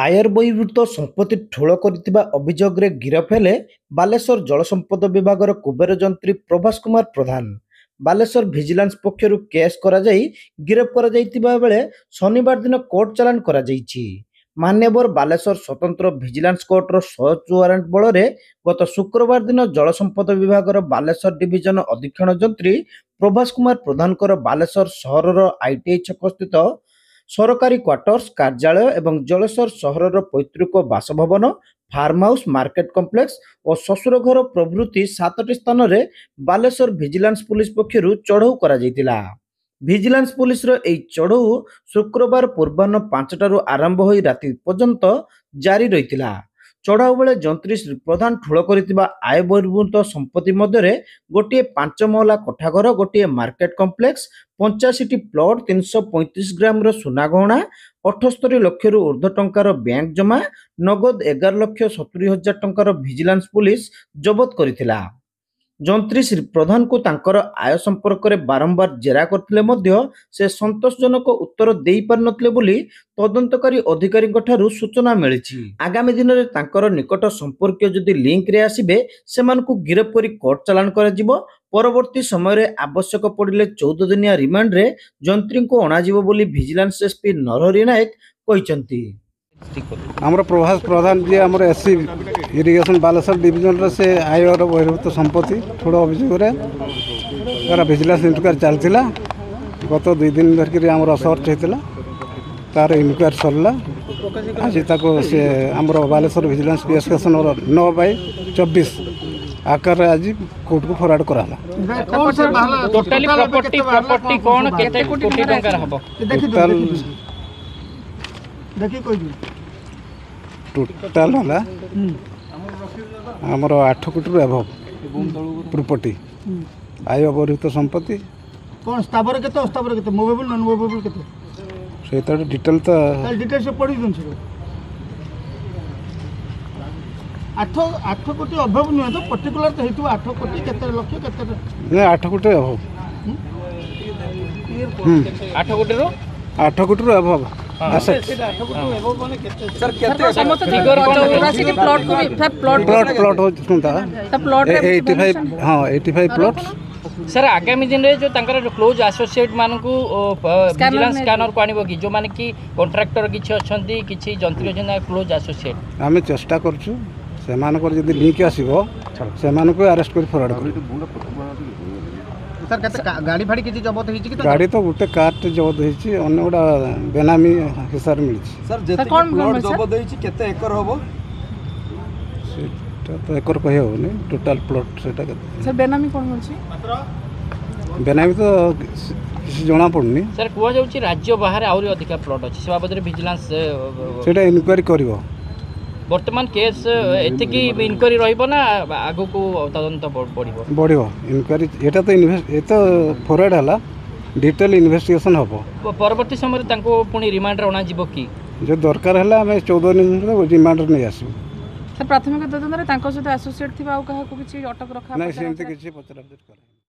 ଆୟର ବହିର୍ଭୂତ ସମ୍ପତ୍ତି ଠୁଳ କରିଥିବା ଅଭିଯୋଗରେ ଗିରଫ ହେଲେ ବାଲେଶ୍ୱର ଜଳସମ୍ପଦ ବିଭାଗର କୁବେର ଯନ୍ତ୍ରୀ ପ୍ରଭାସ କୁମାର ପ୍ରଧାନ। ବାଲେଶ୍ୱର ଭିଜିଲାନ୍ସ ପକ୍ଷରୁ କେସ୍ କରାଯାଇ ଗିରଫ କରାଯାଇଥିବା ବେଳେ ଶନିବାର ଦିନ କୋର୍ଟ ଚାଲାଣ କରାଯାଇଛି। ମାନ୍ୟବର ବାଲେଶ୍ୱର ସ୍ୱତନ୍ତ୍ର ଭିଜିଲାନ୍ସ କୋର୍ଟର ସର୍ଚ୍ଚ ୱାରେଣ୍ଟ ବଳରେ ଗତ ଶୁକ୍ରବାର ଦିନ ଜଳସମ୍ପଦ ବିଭାଗର ବାଲେଶ୍ୱର ଡିଭିଜନ ଅଧୀକ୍ଷଣ ଯନ୍ତ୍ରୀ ପ୍ରଭାସ କୁମାର ପ୍ରଧାନଙ୍କର ବାଲେଶ୍ୱର ସହରର ଆଇଟିଆଇ ଛକ ସ୍ଥିତ ସରକାରୀ କ୍ୱାର୍ଟର୍ସ କାର୍ଯ୍ୟାଳୟ ଏବଂ ଜଳେଶ୍ୱର ସହରର ପୈତୃକ ବାସଭବନ, ଫାର୍ମ ହାଉସ୍, ମାର୍କେଟ କମ୍ପ୍ଲେକ୍ସ ଓ ଶ୍ୱଶୁର ଘର ପ୍ରଭୃତି 7ଟି ସ୍ଥାନରେ ବାଲେଶ୍ୱର ଭିଜିଲାନ୍ସ ପୁଲିସ ପକ୍ଷରୁ ଚଢ଼ଉ କରାଯାଇଥିଲା। ଭିଜିଲାନ୍ସ ପୁଲିସର ଏହି ଚଢ଼ଉ ଶୁକ୍ରବାର ପୂର୍ବାହ୍ନ 5ଟାରୁ ଆରମ୍ଭ ହୋଇ ରାତି ପର୍ଯ୍ୟନ୍ତ ଜାରି ରହିଥିଲା। ଚଢ଼ଉ ବେଳେ ଯନ୍ତ୍ରୀ ଶ୍ରୀ ପ୍ରଧାନ ଠୁଳ କରିଥିବା ଆୟ ବହିର୍ଭୂତ ସମ୍ପତ୍ତି ମଧ୍ୟରେ ଗୋଟିଏ 5 ମହଲା କୋଠାଘର, ଗୋଟିଏ ମାର୍କେଟ କମ୍ପ୍ଲେକ୍ସ, 85ଟି ପ୍ଲଟ, 335 ଗ୍ରାମର ସୁନା ଗହଣା, 78 ଲକ୍ଷରୁ ଉର୍ଦ୍ଧ୍ୱ ଟଙ୍କାର ବ୍ୟାଙ୍କ ଜମା, ନଗଦ 11,70,000 ଟଙ୍କାର ଭିଜିଲାନ୍ସ ପୁଲିସ ଜବତ କରିଥିଲା। ଯନ୍ତ୍ରୀ ଶ୍ରୀ ପ୍ରଧାନଙ୍କୁ ତାଙ୍କର ଆୟ ସମ୍ପର୍କରେ ବାରମ୍ବାର ଜେରା କରିଥିଲେ ମଧ୍ୟ ସେ ସନ୍ତୋଷଜନକ ଉତ୍ତର ଦେଇପାରିନଥିଲେ ବୋଲି ତଦନ୍ତକାରୀ ଅଧିକାରୀଙ୍କଠାରୁ ସୂଚନା ମିଳିଛି। ଆଗାମୀ ଦିନରେ ତାଙ୍କର ନିକଟ ସମ୍ପର୍କୀୟ ଯଦି ଲିଙ୍କରେ ଆସିବେ ସେମାନଙ୍କୁ ଗିରଫ କରି କୋର୍ଟ ଚାଲାଣ କରାଯିବ। ପରବର୍ତ୍ତୀ ସମୟରେ ଆବଶ୍ୟକ ପଡ଼ିଲେ 14 ଦିନିଆ ରିମାଣ୍ଡରେ ଯନ୍ତ୍ରୀଙ୍କୁ ଅଣାଯିବ ବୋଲି ଭିଜିଲାନ୍ସ ଏସ୍ପି ନରହରି ନାୟକ କହିଛନ୍ତି। आमर प्रभास प्रधान जी आमर एससी इरिगेशन बालेश्वर डिविजन से आयर बहिर्भूत संपत्ति ठुड़ अभियोग तार भिजिलांस इनक्वारी चलता गत 2 दिन धरिक आमर सर्च होता तार इनक्वारी सरला आज से आमर बालेश्वर भिजिलांस PSK नंबर 9/24 आकार आज कोर्ट को फरवर्ड कराला। टोटली प्रॉपर्टी कोन केते कोटी टंका हबो टोटल टोटाल है आमर 8 कोटी एभव प्रॉपर्टी आय बहिर्भूत संपत्ति कौन स्थावर केते अस्थावर केते मूवेबल नॉन मूवेबल केते सेटा डिटेल तो डिटेल से पढ़ी दन 8 कोटी अभाव नहीं तो पर्टिकुलर तो हेतु 8 कोटी केते लक्ष केते नहीं 8 कोटी एभव 8 कोटी रो 8 कोटी एभव सर केते समस्त फिगर राशि के प्लॉट को प्लॉट हो सुनता प्लॉट 85 हां 85 प्लॉट सर आगामी दिन रे जो तंकर क्लोज एसोसिएट मान को विजिलेंस स्कैनर को आनिबो की जो माने की कॉन्ट्रैक्टर किछि अछंती किछि जंत्री अछन क्लोज एसोसिएट आमे चेष्टा करछु से मान को जदी लिंक आसीबो से मान को अरेस्ट कर फॉरवर्ड कर। सर केते गाड़ी फाड़ी किछि जबत होई छि कि गाड़ी तो गोटे कार जबत होई छि अन्य गोटा बेनामी हिसाब मिली सर जेते प्लॉट जबत होई छि केते एकड़ होबो सेटा तो एकड़ कहि होनी टोटल प्लॉट सेटा केते सर बेनामी कोन होछि बेनामी तो किसी जना पड़नी सर कुआ जाउछि राज्य बाहर आउरी अधिक प्लॉट अछि से बाबत रे विजिलेंस सेटा इनक्वारी करिवो वर्तमान केस एते की इनक्वारी रहिबो ना आगु को तदंत बढ़िबो इनक्वारी एटा तो ए तो फॉरवर्ड हला डिटेल इन्वेस्टिगेशन हबो परवर्ती समय तांको पुनी रिमांड रे अना जिवो की जो दरकार हला हमें 14 दिन रिमांड नहीं आसू। सर प्राथमिक तदंत रे तांको सहित एसोसिएट थिबा आ काहा को किछि अटक रखा नहीं सेमते किछि पचरा